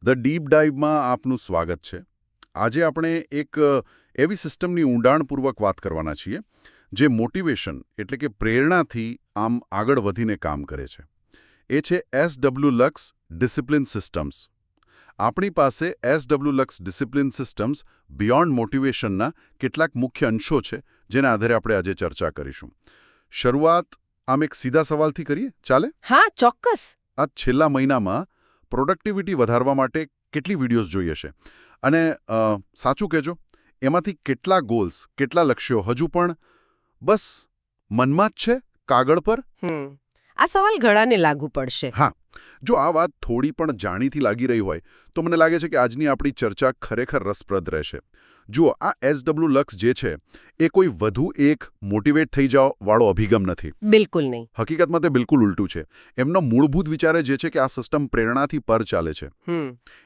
The deep ડાઇવમાં આપનું સ્વાગત છે. આજે આપણે એક એવી સિસ્ટમની ઊંડાણપૂર્વક વાત કરવાના છીએ જે મોટિવેશન એટલે કે પ્રેરણાથી આમ આગળ વધીને કામ કરે છે. એ છે SW લક્સ ડિસિપ્લિન સિસ્ટમ્સ. આપણી પાસે SW લક્સ ડિસિપ્લિન સિસ્ટમ્સ બિયોન્ડ મોટિવેશનના કેટલાક મુખ્ય અંશો છે જેના આધારે આપણે આજે ચર્ચા કરીશું. શરૂઆત આમ એક સીધા સવાલથી કરીએ, ચાલે? હા, ચોક્કસ. આ છેલ્લા મહિનામાં પ્રોડક્ટિવિટી વધારવા માટે કેટલી વિડીયોઝ જોઈ હશે અને સાચું કહેજો, એમાંથી કેટલા ગોલ્સ, કેટલા લક્ષ્યો હજુ પણ બસ મનમાં જ છે, કાગળ પર? આ સવાલ ઘણાને લાગુ પડશે. હા, જો આ વાત થોડી પણ જાણીતી લાગી રહી હોય તો મને લાગે છે કે આજની આપણી ચર્ચા ખરેખર રસપ્રદ રહેશે. જુઓ, આ SW લક્સ જે છે એ કોઈ વધુ એક મોટિવેટ થઈ જાઓ વાળો અભિગમ નથી. બિલકુલ નહીં. હકીકતમાં તે બિલકુલ ઉલટું છે. એમનો મૂળભૂત વિચાર જે છે કે આ સિસ્ટમ પ્રેરણાથી પર ચાલે છે.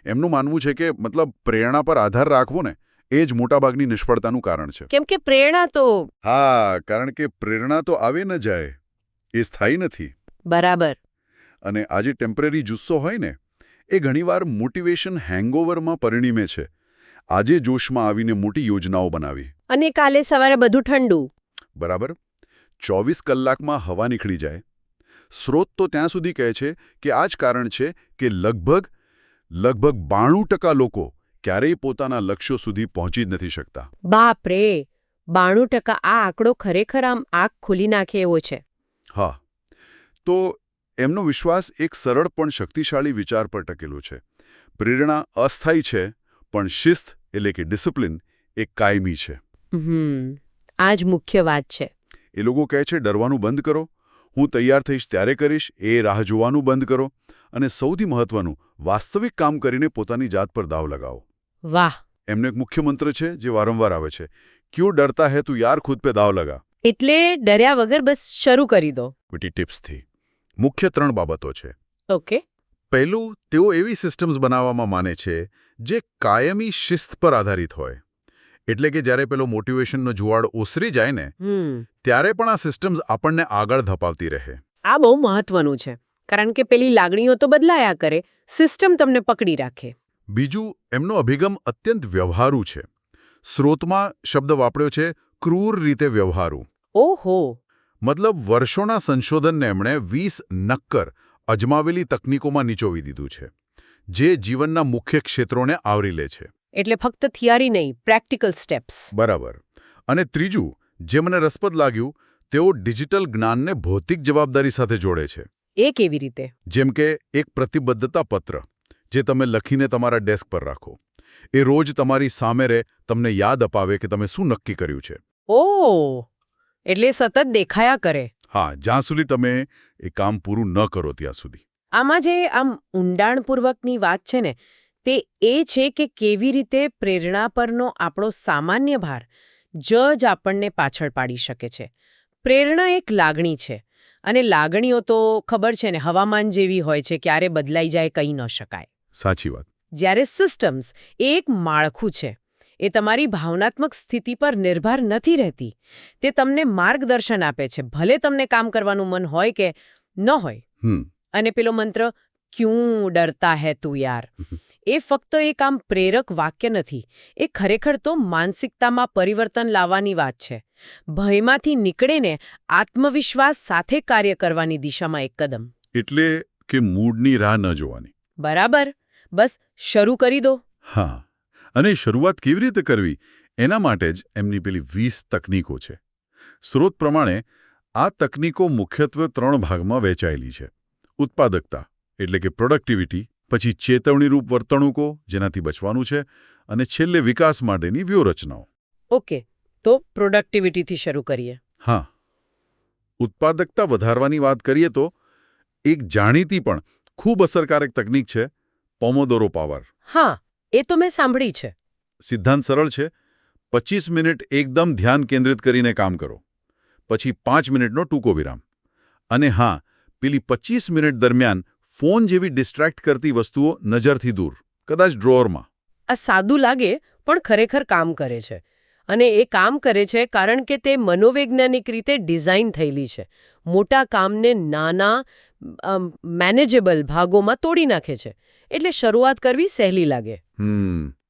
એમનું માનવું છે કે મતલબ પ્રેરણા પર આધાર રાખવો ને એ જ મોટાભાગની નિષ્ફળતાનું કારણ છે. કેમ કે પ્રેરણા તો હા, કારણ કે પ્રેરણા તો આવે ન જાય, એ સ્થાયી નથી. બરાબર. અને આ જે ટેમ્પરરી જુસ્સો હોય ને એ ઘણીવાર મોટિવેશન હેંગઓવરમાં પરિણમે છે. આજે જોશમાં આવીને મોટી યોજનાઓ બનાવી અને કાલે સવારે બધું ઠંડુ. બરાબર. 24 કલાકમાં હવા નીકળી જાય. સ્રોત તો ત્યાં સુધી કહે છે કે આ જ કારણ છે કે લગભગ 92% લોકો ક્યારેય પોતાના લક્ષ્યો સુધી પહોંચી જ નથી શકતા. બાપ રે, 92%! આ આંકડો ખરેખર આમ આંખ ખોલી નાખે એવો છે. હા, તો એમનો વિશ્વાસ એક સરળ પણ શક્તિશાળી વિચાર પર ટકેલો છે. પ્રેરણા અસ્થાયી છે, પણ શિસ્ત એટલે કે ડિસિપ્લિન એ કાયમી છે. આ જ મુખ્ય વાત છે. એ લોકો કહે છે ડરવાનું બંધ કરો, હું તૈયાર થઈશ ત્યારે કરીશ, એ રાહ જોવાનું બંધ કરો અને સૌથી મહત્વનું, વાસ્તવિક કામ કરીને પોતાની જાત પર દાવ લગાવો. વાહ! એમનો એક મુખ્ય મંત્ર છે જે વારંવાર આવે છે, ક્યું ડરતા હે તું યાર, ખુદ પે દાવ લગા. એટલે ડર્યા વગર બસ શરૂ કરી દો. મોટી ટિપ્સથી મુખ્ય 3 બાબતો છે. ઓકે. પહેલું, તેઓ એવી સિસ્ટમ્સ બનાવવામાં માને છે જે કાયમી શિસ્ત પર આધારિત હોય. એટલે કે જ્યારે પેલો મોટિવેશનનો જુવાળ ઓસરી જાય ને ત્યારે પણ આ સિસ્ટમ્સ આપણને આગળ ધપાવતી રહે. આ બહુ મહત્વનું છે, કારણ કે પેલી લાગણીઓ તો બદલાયા કરે, સિસ્ટમ તમને પકડી રાખે. બીજું, એમનો અભિગમ અત્યંત વ્યવહારુ છે. સ્રોતમાં શબ્દ વાપર્યો છે ક્રૂર રીતે વ્યવહારુ. ઓહો! મતલબ વર્ષોના સંશોધનને એમણે 20 નક્કર અજમાવેલી તકનીકોમાં નીચોવી દીધું છે, જે જીવનના મુખ્ય ક્ષેત્રોને આવરી લે છે. એટલે ફક્ત થિયરી નહીં, પ્રેક્ટિકલ સ્ટેપ્સ. બરાબર. અને ત્રીજું, જે મને રસપ્રદ લાગ્યું, તેઓ ડિજિટલ જ્ઞાનને ભૌતિક જવાબદારી સાથે જોડે છે. એ કેવી રીતે? જેમ કે એક પ્રતિબદ્ધતા પત્ર જે તમે લખીને તમારા ડેસ્ક પર રાખો. એ રોજ તમારી સામે રહે, તમને યાદ અપાવે કે તમે શું નક્કી કર્યું છે. ઓહ! એટલે સતત દેખાયા કરે. હા, જ્યાં સુધી તમે એ કામ પૂરું ન કરો ત્યાં સુધી. આમાં જે આમ ઊંડાણપૂર્વકની વાત છે ને, તે એ છે કે કેવી રીતે પ્રેરણા પરનો આપણો સામાન્ય ભાર જ આપણને પાછળ પાડી શકે છે. પ્રેરણા એક લાગણી છે, અને લાગણીઓ તો ખબર છે ને, હવામાન જેવી હોય છે, ક્યારે બદલાઈ જાય કહી ન શકાય. સાચી વાત. જ્યારે સિસ્ટમ્સ એ એક માળખું છે, એ તમારી ભાવનાત્મક સ્થિતિ પર નિર્ભર નથી રહેતી. તે તમને માર્ગદર્શન આપે છે, ભલે તમને કામ કરવાનું મન હોય કે ન હોય. અને પેલો મંત્ર ક્યું ડરતા હે તું યાર, એ ફક્ત એક આમ પ્રેરક વાક્ય નથી, એ ખરેખર તો માનસિકતામાં પરિવર્તન લાવવાની વાત છે. ભયમાંથી નીકળીને આત્મવિશ્વાસ સાથે કાર્ય કરવાની દિશામાં એક કદમ. એટલે કે મૂડની રાહ ન જોવાની. બરાબર. બસ શરૂ કરી દો. હા, અને શરૂઆત કેવી રીતે કરવી એના માટે જ એમની પેલી 20 તકનીકો છે. સ્રોત પ્રમાણે આ તકનીકો મુખ્યત્વે 3 ભાગમાં વહેંચાયેલી છે. ઉત્પાદકતા એટલે કે પ્રોડક્ટિવિટી, પછી ચેતવણીરૂપ વર્તણૂકો જેનાથી બચવાનું છે, અને છેલ્લે વિકાસ માટેની વ્યૂહરચનાઓ. ઓકે, તો પ્રોડક્ટિવિટીથી શરૂ કરીએ. હા, ઉત્પાદકતા વધારવાની વાત કરીએ તો એક જાણીતી પણ ખૂબ અસરકારક તકનીક છે પોમોદોરો પાવર. હા, એ તો મેં સાંભળી છે. સિદ્ધાંત સરળ છે. 25 મિનિટ એકદમ ધ્યાન કેન્દ્રિત કરીને કામ કરો, પછી 5 મિનિટનો ટૂંકો વિરામ. અને હા, પેલી 25 મિનિટ દરમિયાન ફોન જેવી ડિસ્ટ્રેક્ટ કરતી વસ્તુઓ નજરથી દૂર, કદાચ ડ્રોઅરમાં. આ સાદું લાગે પણ ખરેખર કામ કરે છે. અને એ કામ કરે છે કારણ કે તે મનોવૈજ્ઞાનિક રીતે ડિઝાઇન થયેલી છે. મોટા કામને નાના મેનેજેબલ ભાગોમાં તોડી નાખે છે. એટલે શરૂઆત કરવી સહેલી લાગે.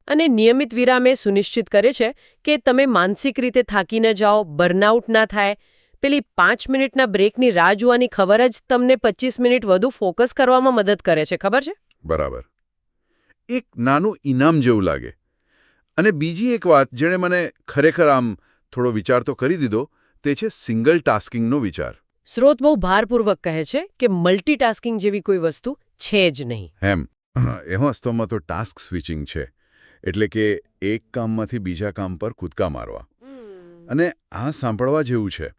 અને નિયમિત વિરામ એ સુનિશ્ચિત કરે છે કે તમે માનસિક રીતે થાકી ન જાઓ, બર્નઆઉટ ના થાય. પેલી 5 મિનિટના બ્રેકની રાહ જોવાની ખબર જ તમને 25 મિનિટ વધુ ફોકસ કરવામાં મદદ કરે છે, ખબર છે? બરાબર. એક નાનું ઇનામ જેવું લાગે. અને બીજી એક વાત જેણે મને ખરેખર આમ થોડો વિચાર તો કરી દીધો તે છે સિંગલ ટાસ્કિંગનો વિચાર. સ્રોત બહુ ભારપૂર્વક કહે છે કે મલ્ટીટાસ્કિંગ જેવી કોઈ વસ્તુ છે જ નહીં. એમ વાસ્તવમાં તો ટાસ્ક સ્વિચિંગ છે. એટલે કે એક કામમાંથી બીજા કામ પર કૂદકા મારવા. અને આ સાંભળવા જેવું છે.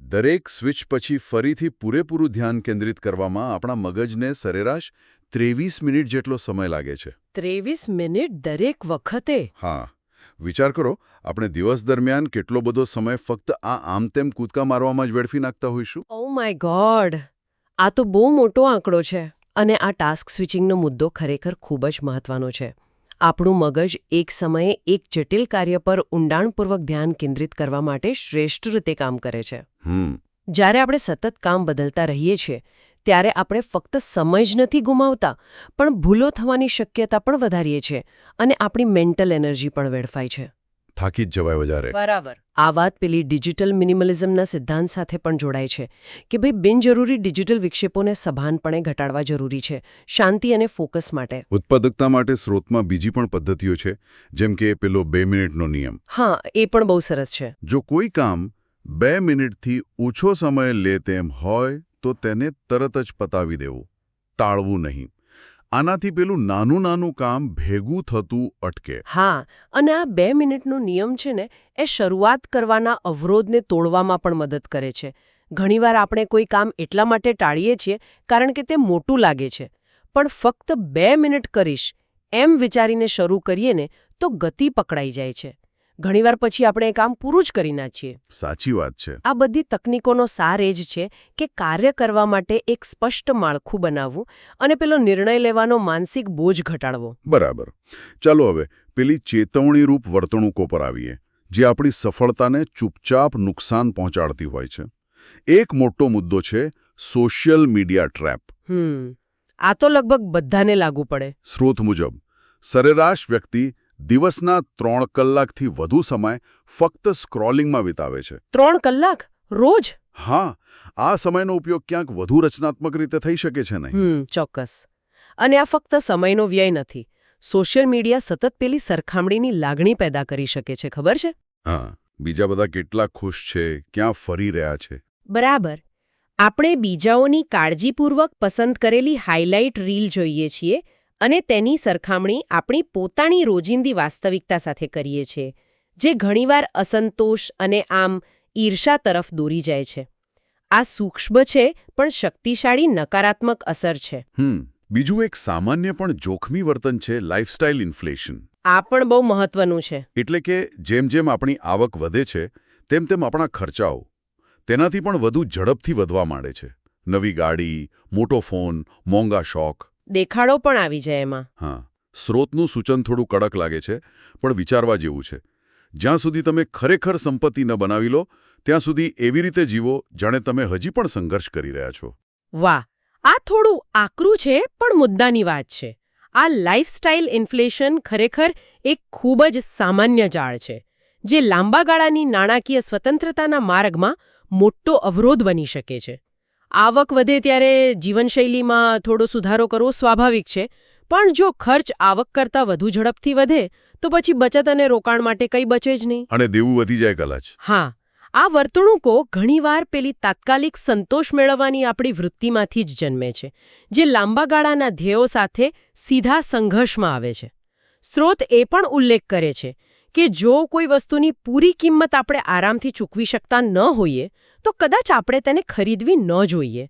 દરેક સ્વિચ પછી ફરીથી પૂરેપૂરું ધ્યાન કેન્દ્રિત કરવામાં આપણા મગજને સરેરાશ 23 મિનિટ જેટલો સમય લાગે છે. 23 મિનિટ દરેક વખતે? હા. વિચાર કરો, આપણે દિવસ દરમિયાન કેટલો બધો સમય ફક્ત આ આમ તેમ કૂદકા મારવામાં જ વેડફી નાખતા હોઈશું. Oh my God! આ તો બહુ મોટો આંકડો છે. અને આ ટાસ્ક સ્વિચિંગનો મુદ્દો ખરેખર ખૂબ જ મહત્વનો છે. આપણું મગજ એક સમયે એક જટિલ કાર્ય પર ઊંડાણપૂર્વક ધ્યાન કેન્દ્રિત કરવા માટે શ્રેષ્ઠ રીતે કામ કરે છે. જ્યારે આપણે સતત કામ બદલતા રહીએ છીએ ત્યારે આપણે ફક્ત સમય જ નથી ગુમાવતા, પણ ભૂલો થવાની શક્યતા પણ વધારીએ છીએ અને આપણી મેન્ટલ એનર્જી પણ વેડફાય છે. થાકી જ જવાય વધારે. બરાબર. આ વાત પેલી ડિજિટલ મિનિમલિઝમના સિદ્ધાંત સાથે પણ જોડાય છે કે ભાઈ બિનજરૂરી ડિજિટલ વિક્ષેપોને સભાનપણે ઘટાડવા જરૂરી છે, શાંતિ અને ફોકસ માટે. ઉત્પાદકતા માટે સ્રોતમાં બીજી પણ પદ્ધતિઓ છે, જેમ કે પેલો 2 મિનિટનો નિયમ. હા, એ પણ બહુ સરસ છે. જો કોઈ કામ 2 મિનિટથી ઓછો સમય લે તેમ હોય તો તેને તરત જ પતાવી દેવું, ટાળવું નહીં. આનાથી પેલું નાનું કામ ભેગું થતું અટકે. હા, અને આ 2 મિનિટનો નિયમ છે ને એ શરૂઆત કરવાના અવરોધને તોડવામાં પણ મદદ કરે છે. ઘણીવાર આપણે કોઈ કામ એટલા માટે ટાળીએ છીએ કારણ કે તે મોટું લાગે છે, પણ ફક્ત 2 મિનિટ કરીશ એમ વિચારીને શરૂ કરીએ ને તો ગતિ પકડાઈ જાય છે. ઘણીવાર પછી આપણે એ કામ પૂરું જ કરી નાખીએ. સાચી વાત છે. આ બધી તકનીકોનો સાર એ જ છે કે કાર્ય કરવા માટે એક સ્પષ્ટ માળખું બનાવવું અને પેલો નિર્ણય લેવાનો માનસિક બોજ ઘટાડવો. બરાબર. ચાલો હવે પેલી ચેતવણીરૂપ વર્તણૂકો પર આવીએ, જે આપણી સફળતાને ચૂપચાપ નુકસાન પહોંચાડતી હોય છે. એક મોટો મુદ્દો છે સોશિયલ મીડિયા ટ્રેપ. આ તો લગભગ બધાને લાગુ પડે. સ્રોત મુજબ સરેરાશ વ્યક્તિ દિવસના 3 કલાકથી વધુ સમય ફક્ત સ્ક્રોલિંગમાં વિતાવે છે. 3 કલાક? રોજ? હા, આ સમયનો ઉપયોગ ક્યાંક વધુ રચનાત્મક રીતે થઈ શકે છે નહીં? ચોક્કસ. અને આ ફક્ત સમયનો વ્યય નથી. સોશિયલ મીડિયા સતત પેલી સરખામણીની લાગણી પેદા કરી શકે છે, ખબર છે? હા, બીજા બધા કેટલા ખુશ છે, ક્યાં ફરી રહ્યા છે. બરાબર. આપણે બીજાઓની કાળજીપૂર્વક પસંદ કરેલી હાઇલાઇટ રીલ જોઈએ છીએ અને તેની સરખામણી આપણી પોતાની રોજિંદી વાસ્તવિકતા સાથે કરીએ છીએ, જે ઘણીવાર અસંતોષ અને આમ ઈર્ષા તરફ દોરી જાય છે. આ સૂક્ષ્મ છે પણ શક્તિશાળી નકારાત્મક અસર છે. બીજું એક સામાન્ય પણ જોખમી વર્તન છે લાઇફસ્ટાઇલ ઇન્ફ્લેશન. આ પણ બહુ મહત્વનું છે. એટલે કે જેમ આપણી આવક વધે છે તેમ આપણા ખર્ચાઓ તેનાથી પણ વધુ ઝડપથી વધવા માંડે છે. નવી ગાડી, મોટો ફોન, મોંઘા શોખ. દેખાડો પણ આવી જાય એમાં. હા, સ્રોતનું સૂચન થોડું કડક લાગે છે, પણ વિચારવા જેવું છે. જ્યાં સુધી તમે ખરેખર સંપત્તિ ન બનાવી લો ત્યાં સુધી એવી રીતે જીવો જાણે તમે હજી પણ સંઘર્ષ કરી રહ્યા છો. વાહ, આ થોડું આકરું છે પણ મુદ્દાની વાત છે. આ લાઇફસ્ટાઇલ ઇન્ફ્લેશન ખરેખર એક ખૂબ જ સામાન્ય જાળ છે, જે લાંબા ગાળાની નાણાકીય સ્વતંત્રતાના માર્ગમાં મોટો અવરોધ બની શકે છે. આવક વધે ત્યારે જીવનશૈલીમાં થોડો સુધારો કરવો સ્વાભાવિક છે, પણ જો ખર્ચ આવક કરતાં વધુ ઝડપથી વધે તો પછી બચત અને રોકાણ માટે કંઈ બચે જ નહીં. અને દેવું વધી જાય કદાચ. હા, આ વર્તણૂકો ઘણીવાર પેલી તાત્કાલિક સંતોષ મેળવવાની આપણી વૃત્તિમાંથી જ જન્મે છે, જે લાંબા ગાળાના ધ્યેયો સાથે સીધા સંઘર્ષમાં આવે છે. સ્રોત એ પણ ઉલ્લેખ કરે છે કે જો કોઈ વસ્તુની પૂરી કિંમત આપણે આરામથી ચૂકવી શકતા ન હોઈએ તો કદાચ આપણે તેને ખરીદવી ન જોઈએ,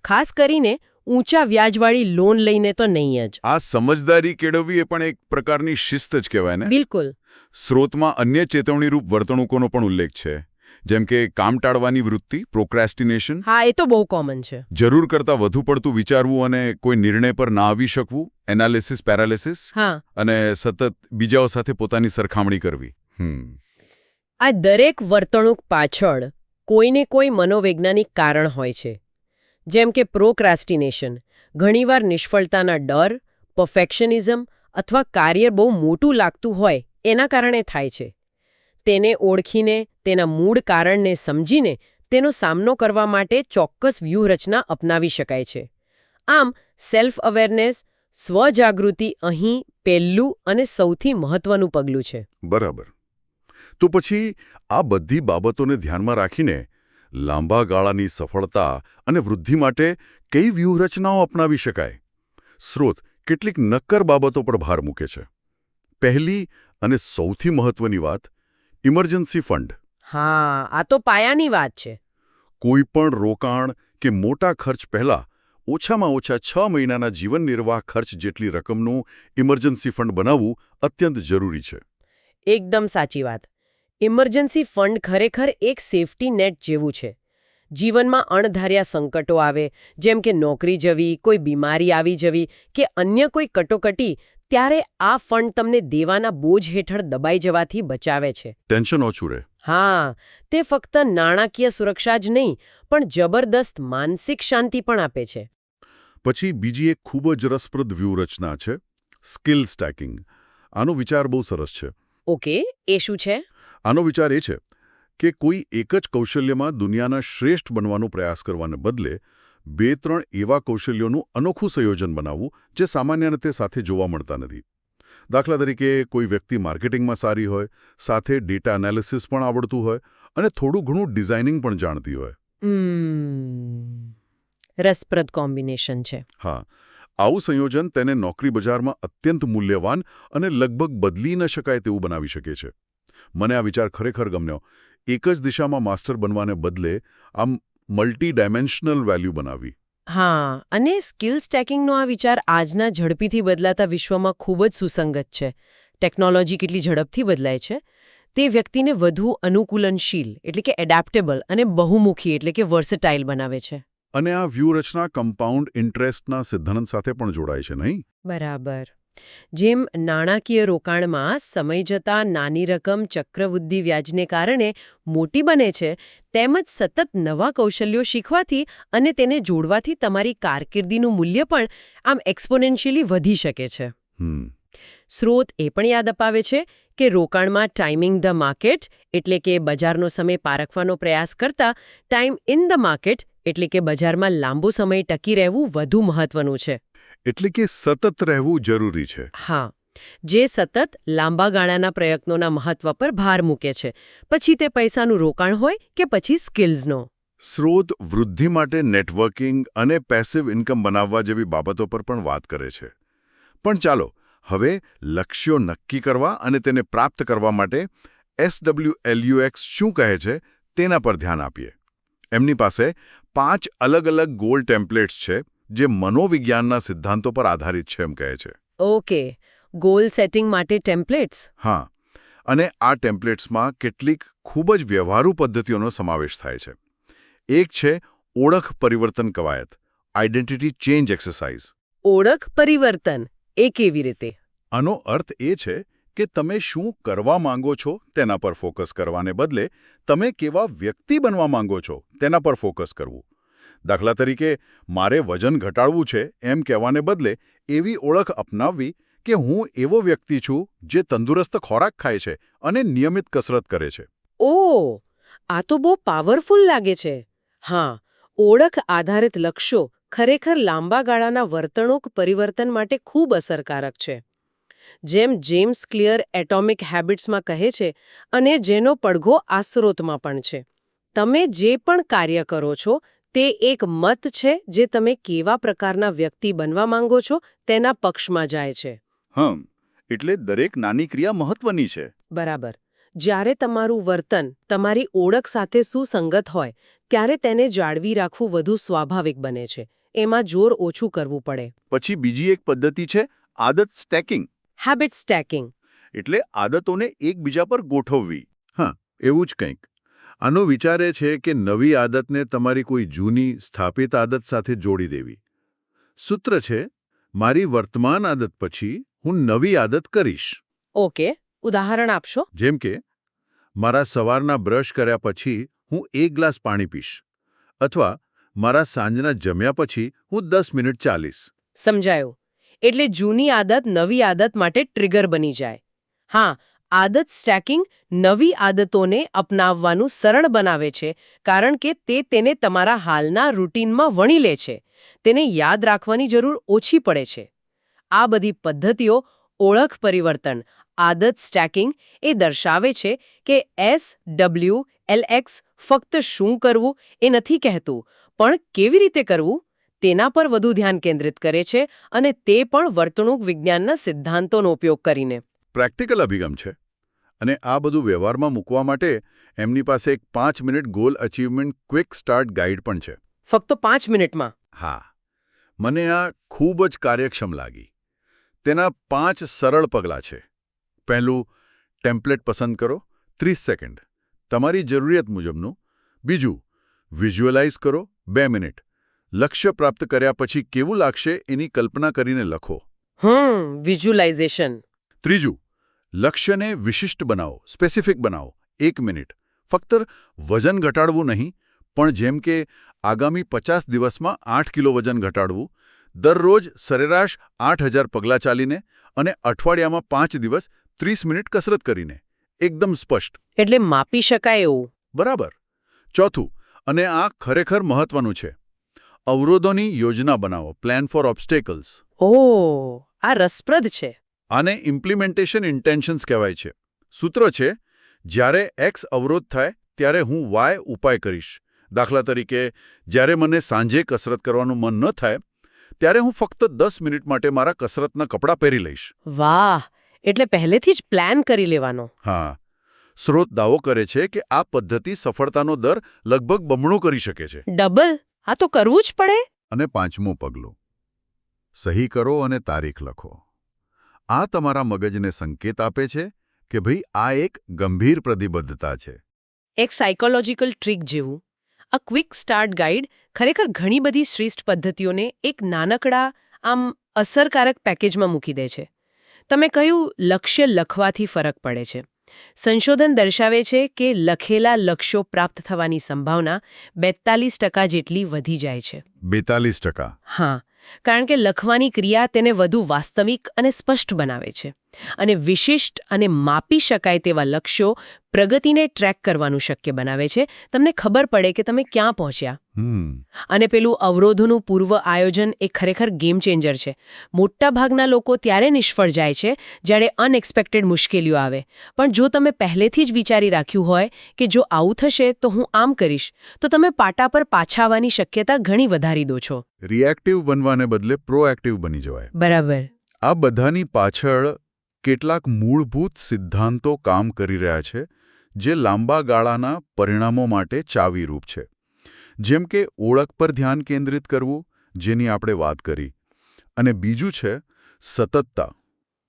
ખાસ કરીને ઊંચા વ્યાજવાળી લોન લઈને તો નહીં જ. આ સમજદારી કેળવવી એ પણ એક પ્રકારની શિસ્ત જ કહેવાય ને? બિલકુલ. સ્રોતમાં અન્ય ચેતવણીરૂપ વર્તણૂકોનો પણ ઉલ્લેખ છે, જેમ કે કામ ટાળવાની વૃત્તિ, પ્રોક્રેસ્ટિનેશન. હા, એ તો બહુ કોમન છે. જરૂર કરતાં વધુ પડતું વિચારવું અને કોઈ નિર્ણય પર ના આવી શકવું, એનાલિસિસ પેરાલિસિસ. હા. અને સતત બીજાઓ સાથે પોતાની સરખામણી કરવી. આ દરેક વર્તણૂક પાછળ કોઈને કોઈ મનોવૈજ્ઞાનિક કારણ હોય છે. જેમ કે પ્રોક્રાસ્ટિનેશન ઘણીવાર નિષ્ફળતાના ડર, પરફેક્શનિઝમ અથવા કાર્ય બહુ મોટું લાગતું હોય એના કારણે થાય છે. તેને ઓળખીને તેના મૂળ કારણને સમજીને તેનો સામનો કરવા માટે ચોક્કસ વ્યૂહરચના અપનાવી શકાય છે. આમ સેલ્ફ અવેરનેસ, સ્વજાગૃતિ અહીં પહેલું અને સૌથી મહત્વનું પગલું છે. બરાબર. તો પછી આ બધી બાબતોને ધ્યાનમાં રાખીને લાંબા ગાળાની સફળતા અને વૃદ્ધિ માટે કઈ વ્યૂહરચનાઓ અપનાવી શકાય? સ્રોત કેટલીક નક્કર બાબતો પર ભાર મૂકે છે. પહેલી અને સૌથી મહત્વની વાત, ઇમરજન્સી ફંડ. હા, આ તો પાયાની વાત છે. કોઈ પણ રોકાણ કે મોટા ખર્ચ પહેલા ઓછામાં ઓછા 6 મહિનાના જીવન નિર્વાહ ખર્ચ જેટલી રકમનું ઇમરજન્સી ફંડ બનાવવું અત્યંત જરૂરી છે. એકદમ સાચી વાત. ઇમરજન્સી ફંડ ખરેખર એક સેફટી નેટ જેવું છે. જીવનમાં અણધાર્યા સંકટો આવે, જેમ કે નોકરી જવી, કોઈ બીમારી આવી જવી કે અન્ય કોઈ કટોકટી, ત્યારે આ ફંડ તમને દેવાના બોજ હેઠળ દબાઈ જવાથી બચાવે છે. ટેન્શન ઓછું રહે. હા, તે ફક્ત નાણાકીય સુરક્ષા જ નહીં, પણ જબરદસ્ત માનસિક શાંતિ પણ આપે છે. પછી બીજી એક ખૂબ જ રસપ્રદ વ્યૂહરચના છે, સ્કિલ સ્ટેકિંગ. આનો વિચાર બહુ સરસ છે. ઓકે, એ શું છે? આનો વિચાર એ છે કે કોઈ એક જ કૌશલ્યમાં દુનિયાના શ્રેષ્ઠ બનવાનો પ્રયાસ કરવાને બદલે 2-3 એવા કૌશલ્યોનું અનોખું સંયોજન બનાવવું જે સામાન્ય રીતે સાથે જોવા મળતા નથી. દાખલા તરીકે કોઈ વ્યક્તિ માર્કેટિંગમાં સારી હોય, સાથે ડેટા એનાલિસિસ પણ આવડતું હોય અને થોડું ઘણું ડિઝાઇનિંગ પણ જાણતી હોય. રસપ્રદ કોમ્બિનેશન છે. હા, આવું સંયોજન તેને નોકરી બજારમાં અત્યંત મૂલ્યવાન અને લગભગ બદલી ન શકાય તેવું બનાવી શકે છે. મને આ વિચાર ખરેખર ગમ્યો. એક જ દિશામાં માસ્ટર બનવાને બદલે આમ મલ્ટી ડાયમેન્શનલ વેલ્યુ બનાવી. હા, અને સ્કિલ સ્ટેકિંગનો આ વિચાર આજના ઝડપીથી બદલાતા વિશ્વમાં ખૂબ જ સુસંગત છે. ટેકનોલોજી કેટલી ઝડપથી બદલાય છે, તે વ્યક્તિને વધુ અનુકૂલનશીલ એટલે કે એડેપ્ટેબલ અને બહુમુખી એટલે કે વર્સેટાઇલ બનાવે છે. અને આ વ્યૂહરચના કમ્પાઉન્ડ ઇન્ટરેસ્ટના સિદ્ધાંત સાથે પણ જોડાય છે, નહીં? બરાબર. જેમ નાણાકીય રોકાણમાં સમય જતાં નાની રકમ ચક્રવૃદ્ધિ વ્યાજને કારણે મોટી બને છે, તેમજ સતત નવા કૌશલ્યો શીખવાથી અને તેને જોડવાથી તમારી કારકિર્દીનું મૂલ્ય પણ આમ એક્સપોનેન્શિયલી વધી શકે છે. સ્રોત એ પણ યાદ અપાવે છે કે રોકાણમાં ટાઈમિંગ ધ માર્કેટ એટલે કે બજારનો સમય પારખવાનો પ્રયાસ કરતા ટાઈમ ઇન ધ માર્કેટ એટલે કે બજારમાં લાંબો સમય ટકી રહેવું વધુ મહત્વનું છે. એટલે કે સતત રહેવું જરૂરી છે. હા, જે સતત લાંબા ગાળાના પ્રયત્નોના મહત્વ પર ભાર મૂકે છે, પછી તે પૈસાનું રોકાણ હોય કે પછી સ્કિલ્સનો. સ્રોત વૃદ્ધિ માટે નેટવર્કિંગ અને પેસિવ ઇન્કમ બનાવવા જેવી બાબતો પર પણ વાત કરે છે. પણ ચાલો હવે લક્ષ્યો નક્કી કરવા અને તેને પ્રાપ્ત કરવા માટે SWLUX શું કહે છે તેના પર ધ્યાન આપીએ. એમની પાસે 5 અલગ-અલગ ગોલ ટેમ્પલેટ્સ છે જે મનોવિજ્ઞાનના સિદ્ધાંતો પર આધારિત છે એમ કહે છે. ઓકે, ગોલ સેટિંગ માટે ટેમ્પલેટ્સ. હા, અને આ ટેમ્પલેટ્સમાં કેટલીક ખૂબ જ વ્યવહારુ પદ્ધતિઓનો સમાવેશ થાય છે. એક છે ઓળખ પરિવર્તન કવાયત, આઇડેન્ટિટી ચેન્જ એક્સરસાઇઝ. ઓળખ પરિવર્તન એ કેવી રીતે? આનો અર્થ એ છે કે તમે શું કરવા માંગો છો તેના પર ફોકસ કરવાને બદલે તમે કેવા વ્યક્તિ બનવા માંગો છો તેના પર ફોકસ કરવું. દાખલા તરીકે, મારે વજન ઘટાડવું છે એમ કહેવાને બદલે એવી ઓળખ અપનાવવી કે હું એવો વ્યક્તિ છું જે તંદુરસ્ત ખોરાક ખાય છે અને નિયમિત કસરત કરે છે. ઓહ, આ તો બહુ પાવરફુલ લાગે છે. હા, ઓળખ આધારિત લક્ષ્યો ખરેખર લાંબા ગાળાના વર્તણૂક પરિવર્તન માટે ખૂબ અસરકારક છે. જેમ જેમ્સ ક્લિયર એટોમિક હેબિટ્સમાં કહે છે, અને જેનો પડઘો આ સ્રોતમાં પણ છે. તમે જે પણ કાર્ય કરો છો તે એક મત છે જે તમે કેવા પ્રકારના વ્યક્તિ બનવા માંગો છો તેના પક્ષમાં જાય છે. એટલે દરેક નાની ક્રિયા મહત્વની છે. બરાબર. જ્યારે તમારું વર્તન તમારી ઓળખ સાથે સુસંગત હોય ત્યારે તેને જાળવી રાખવું વધુ સ્વાભાવિક બને છે. એમાં જોર ઓછું કરવું પડે. પછી બીજી એક પદ્ધતિ છે આદત સ્ટેકિંગ. Habit stacking. એટલે આદતોને એકબીજા પર ગોઠવવી. હા, એવું જ કંઈક. આનો વિચાર એ છે કે નવી આદતને તમારી કોઈ જૂની સ્થાપિત આદત સાથે જોડી દેવી. સૂત્ર છે, મારી વર્તમાન આદત પછી હું નવી આદત કરીશ. ઓકે, ઉદાહરણ આપશો? જેમ કે, મારા સવારના બ્રશ કર્યા પછી હું 1 ગ્લાસ પાણી પીશ, અથવા મારા સાંજના જમ્યા પછી હું 10 મિનિટ ચાલીશ. સમજાયું. એટલે જૂની આદત નવી આદત માટે ટ્રિગર બની જાય. હા, આદત સ્ટેકિંગ નવી આદતોને અપનાવવાનું સરળ બનાવે છે કારણ કે તે તેને તમારા હાલના રૂટીનમાં વણી લે છે. તેને યાદ રાખવાની જરૂર ઓછી પડે છે. આ બધી પદ્ધતિઓ ઓળખ પરિવર્તન, આદત સ્ટેકિંગ એ દર્શાવે છે કે SWLX ફક્ત શું કરવું એ નથી કહેતું, પણ કેવી રીતે કરવું તેના પર વધુ ધ્યાન કેન્દ્રિત કરે છે, અને તે પણ વર્તણૂક વિજ્ઞાનના સિદ્ધાંતોનો ઉપયોગ કરીને. પ્રેક્ટિકલ અભિગમ છે. અને આ બધું વ્યવહારમાં મૂકવા માટે એમની પાસે એક 5 minute goal achievement quick start guide પણ છે. ફક્ત 5 મિનિટમાં? હા, મને આ ખૂબ જ કાર્યક્ષમ લાગી. તેના 5 સરળ પગલાં છે. પહેલું, ટેમ્પલેટ પસંદ કરો, 30 સેકન્ડ, તમારી જરૂરિયાત મુજબનું. બીજું, વિઝ્યુઅલાઇઝ કરો, 2 મિનિટ. લક્ષ્ય પ્રાપ્ત કર્યા પછી કેવું લાગશે એની કલ્પના કરીને લખો. વિઝ્યુઅલાઇઝેશન. ત્રીજું, લક્ષ્યને વિશિષ્ટ બનાવો, સ્પેસિફિક બનાવો, 1 મિનિટ. ફક્ત વજન ઘટાડવું નહીં, પણ જેમ કે આગામી 50 દિવસમાં 8 કિલો વજન ઘટાડવું, દરરોજ સરેરાશ 8000 પગલાં ચાલીને અને અઠવાડિયામાં 5 દિવસ 30 મિનિટ કસરત કરીને. એકદમ સ્પષ્ટ. એટલે માપી શકાય એવું. બરાબર. ચોથું, અને આ ખરેખર મહત્વનું છે, અવરોધોની યોજના બનાવો, પ્લાન ફોર ઓબ્સ્ટેકલ્સ. ઓહ, આ રસપ્રદ છે. આને ઇમ્પ્લિમેન્ટેશન ઇન્ટેન્શન્સ કહેવાય છે. સૂત્ર છે, જ્યારે X અવરોધ થાય ત્યારે હું Y ઉપાય કરીશ. દાખલા તરીકે, જ્યારે મને સાંજે કસરત કરવાનું મન ન થાય ત્યારે હું ફક્ત 10 મિનિટ માટે મારા કસરતના કપડાં પહેરી લઈશ. વાહ, એટલે પહેલેથી જ પ્લાન કરી લેવાનો. હા, સ્રોત દાવો કરે છે કે આ પદ્ધતિ સફળતાનો દર લગભગ બમણો કરી શકે છે. ડબલ? આ તો કરવું જ પડે. અને 5મું પગલું, સહી કરો અને તારીખ લખો. આ તમારા મગજને સંકેત આપે છે કે ભાઈ આ એક ગંભીર પ્રતિબદ્ધતા છે. એક સાયકોલોજીકલ ટ્રીક જેવું. આ ક્વિક સ્ટાર્ટ ગાઈડ ખરેખર ઘણી બધી શ્રેષ્ઠ પદ્ધતિઓને એક નાનકડા, આમ અસરકારક પેકેજમાં મૂકી દે છે. તમે કહ્યું લક્ષ્ય લખવાથી ફરક પડે છે. સંશોધન દર્શાવે છે કે લખેલા લક્ષ્યો પ્રાપ્ત થવાની સંભાવના 42% જેટલી વધી જાય છે. 42%? હા, કારણ કે લખવાની ક્રિયા તેને વધુ વાસ્તવિક અને સ્પષ્ટ બનાવે છે. અને વિશિષ્ટ અને માપી શકાય તેવા લક્ષ્યો પ્રગતિને ટ્રેક કરવાનું શક્ય બનાવે છે. તમને ખબર પડે કે તમે ક્યાં પહોંચ્યા. અને પેલું અવરોધોનું પૂર્વ આયોજન એ ખરેખર ગેમ ચેન્જર છે. મોટાભાગના લોકો ત્યારે નિષ્ફળ જાય છે જ્યારે અનએક્સપેક્ટેડ મુશ્કેલીઓ આવે. પણ જો તમે પહેલેથી જ વિચારી રાખ્યું હોય કે જો આવું થશે તો હું આમ કરીશ, તો તમે પાટા પર પાછા આવવાની શક્યતા ઘણી વધારી દો છો. રિએક્ટિવ બનવાને બદલે પ્રોએક્ટિવ બની જવાય. બરાબર. આ બધાની પાછળ કેટલાક મૂળભૂત સિદ્ધાંતો કામ કરી રહ્યા છે જે લાંબા ગાળાના પરિણામો માટે ચાવીરૂપ છે. જેમ કે ઓળખ પર ધ્યાન કેન્દ્રિત કરવું, જેની આપણે વાત કરી. અને બીજું છે સતતતા.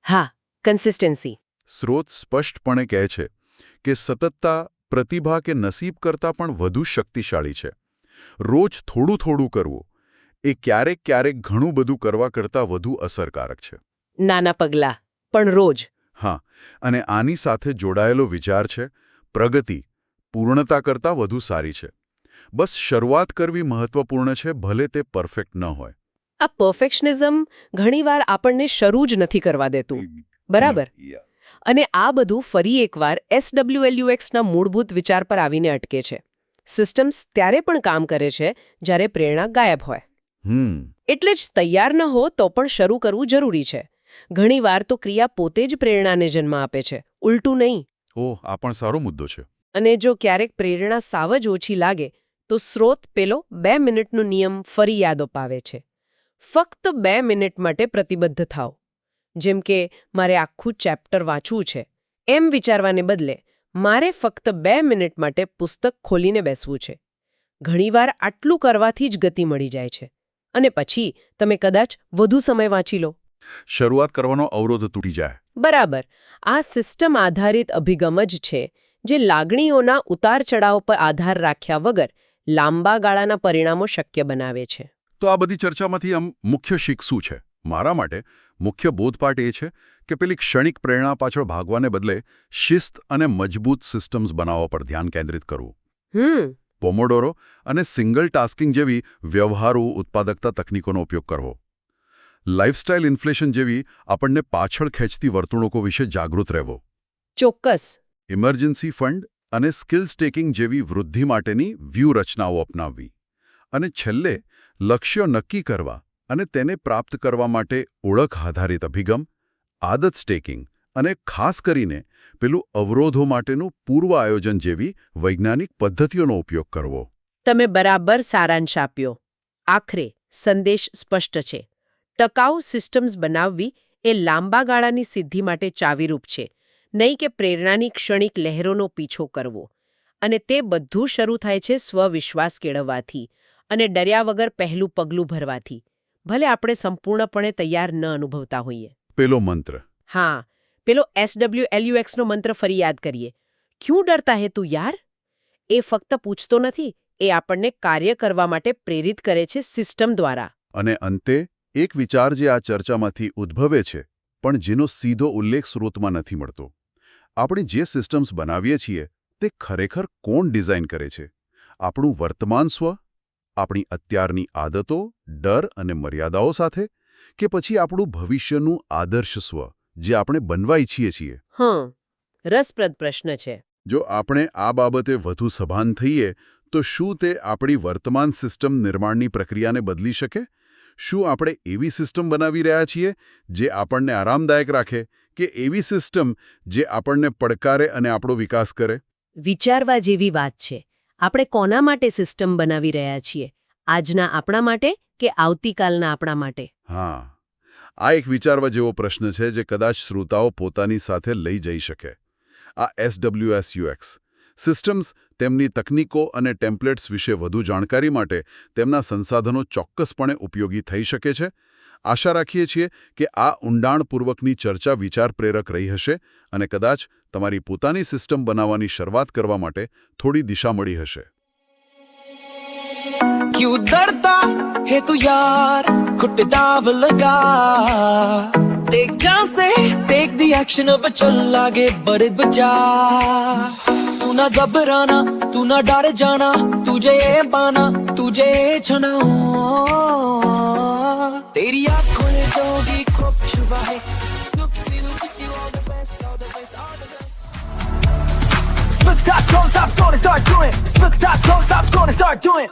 હા, કન્સિસ્ટન્સી. સ્રોત સ્પષ્ટપણે કહે છે કે સતતતા પ્રતિભા કે નસીબ કરતાં પણ વધુ શક્તિશાળી છે. રોજ થોડું થોડું કરવું એ ક્યારેક ક્યારેક ઘણું બધું કરવા કરતાં વધુ અસરકારક છે. નાના પગલાં, પણ રોજ. હા, અને આની સાથે જોડાયેલો વિચાર છે, પ્રગતિ પૂર્ણતા કરતાં વધુ સારી છે. બસ શરૂઆત કરવી મહત્વપૂર્ણ છે, ભલે તે પરફેક્ટ ન હોય. આ પરફેક્શનિઝમ ઘણીવાર આપણને શરૂ જ નથી કરવા દેતું. બરાબર. અને આ બધું ફરી એકવાર SWLUXના મૂળભૂત વિચાર પર આવીને અટકે છે. સિસ્ટમ્સ ત્યારે પણ કામ કરે છે જ્યારે પ્રેરણા ગાયબ હોય. એટલે જ તૈયાર ન હો તો પણ શરૂ કરવું જરૂરી છે. ઘણીવાર તો ક્રિયા પોતે જ પ્રેરણાને જન્મ આપે છે, ઉલટું નહીં. ઓહ, આ પણ સારો મુદ્દો છે. અને જો ક્યારેક પ્રેરણા સાવ જ ઓછી લાગે તો સ્રોત પેલો 2 મિનિટનો નિયમ ફરી યાદ અપાવે છે. ફક્ત 2 મિનિટ માટે પ્રતિબદ્ધ થાઓ. જેમ કે મારે આખું ચેપ્ટર વાંચવું છે એમ વિચારવાને બદલે મારે ફક્ત 2 મિનિટ માટે પુસ્તક ખોલીને બેસવું છે. ઘણીવાર આટલું કરવાથી જ ગતિ મળી જાય છે. અને પછી તમે કદાચ વધુ સમય વાંચી લો. શરૂઆત કરવાનો અવરોધ તૂટી જાય. બરાબર. આ સિસ્ટમ આધારિત અભિગમ જ છે જે લાગણીઓના ઉતાર ચઢાવ પર આધાર રાખ્યા વગર લાંબા ગાળાના પરિણામો શક્ય બનાવે છે. તો આ બધી ચર્ચામાંથી આમ મુખ્ય શીખ શું છે? મારા માટે મુખ્ય બોધપાઠ એ છે કે પેલી ક્ષણિક પ્રેરણા પાછળ ભાગવાને બદલે શિસ્ત અને મજબૂત સિસ્ટમ્સ બનાવવા પર ધ્યાન કેન્દ્રિત કરવું. પોમોડોરો અને સિંગલ ટાસ્કિંગ જેવી વ્યવહારુ ઉત્પાદકતા તકનીકોનો ઉપયોગ કરવો. લાઇફસ્ટાઇલ ઇન્ફ્લેશન જેવી આપણને પાછળ ખેંચતી વર્તણૂકો વિશે જાગૃત રહેવો. ચોક્કસ. ઇમરજન્સી ફંડ અને સ્કિલ્સ ટેકિંગ જેવી વૃદ્ધિ માટેની વ્યૂહરચનાઓ અપનાવવી. અને છેલ્લે લક્ષ્યો નક્કી કરવા અને તેને પ્રાપ્ત કરવા માટે ઓળખ આધારિત અભિગમ, આદત સ્ટેકિંગ અને ખાસ કરીને પેલું અવરોધો માટેનું પૂર્વ આયોજન જેવી વૈજ્ઞાનિક પદ્ધતિઓનો ઉપયોગ કરવો. તમે બરાબર સારાંશ આપ્યો. આખરે સંદેશ સ્પષ્ટ છે. ટકાઉ સિસ્ટમ્સ બનાવવી એ લાંબા ગાળાની સિદ્ધિ માટે ચાવીરૂપ છે, નહીં કે પ્રેરણાની ક્ષણિક લહેરોનો પીછો કરવો. અને તે બધું શરૂ થાય છે સ્વવિશ્વાસ કેળવવાથી અને ડર્યા વગર પહેલું પગલું ભરવાથી, ભલે આપણે સંપૂર્ણપણે તૈયાર ન અનુભવતા હોઈએ. પેલો મંત્ર. હા, પેલો SWLUXનો મંત્ર ફરી યાદ કરીએ. ક્યું ડરતા હે તું યાર? એ ફક્ત પૂછતો નથી, એ આપણને કાર્ય કરવા માટે પ્રેરિત કરે છે સિસ્ટમ દ્વારા. અને અંતે એક વિચાર જે આ ચર્ચામાંથી ઉદ્ભવે છે, પણ જેનો સીધો ઉલ્લેખ સ્રોતમાં નથી મળતો. આપણે જે સિસ્ટમ્સ બનાવીએ છીએ તે ખરેખર કોણ ડિઝાઇન કરે છે? આપણું વર્તમાન સ્વ, આપણી અત્યારની આદતો, ડર અને મર્યાદાઓ સાથે, કે પછી આપણું ભવિષ્યનું આદર્શ સ્વ જે આપણે બનવા ઈચ્છીએ છીએ? રસપ્રદ પ્રશ્ન છે. જો આપણે આ બાબતે વધુ સભાન થઈએ તો શું તે આપણી વર્તમાન સિસ્ટમ નિર્માણની પ્રક્રિયાને બદલી શકે? શું આપણે એવી સિસ્ટમ બનાવી રહ્યા છીએ જે આપણને આરામદાયક રાખે, કે એવી સિસ્ટમ જે આપણને પડકારે અને આપણો વિકાસ કરે? વિચારવા જેવી વાત છે. આપણે કોના માટે સિસ્ટમ બનાવી રહ્યા છીએ? આજના આપણા માટે કે આવતીકાલના આપણા માટે? હા, આ એક વિચારવા જેવો પ્રશ્ન છે જે કદાચ શ્રોતાઓ પોતાની સાથે લઈ જઈ શકે. આ SWSUX સિસ્ટમ્સ, તેમની તકનીકો અને ટેમ્પલેટ્સ વિશે વધુ જાણકારી માટે તેમના સંસાધનો ચોક્કસપણે ઉપયોગી થઈ શકે છે. આશા રાખીએ છીએ કે આ ઊંડાણપૂર્વકની ચર્ચા વિચાર પ્રેરક રહી હશે અને કદાચ તમારી પોતાની સિસ્ટમ બનાવવાની શરૂઆત કરવા માટે થોડી દિશા મળી હશે. क्यों डरता है तू यार, खुद दाव लगा, देख जान से टेक द एक्शन, अब चल आगे बढ़ बचा. तू ना घबराना, तू ना डर जाना, तुझे ये पाना, तुझे ये छना. तेरी आँखों ने जो भी खूब छुपा है, look see you all the best, all the best, all the best. Split stop, don't stop, gonna start doing. Split stop, don't stop, gonna start doing.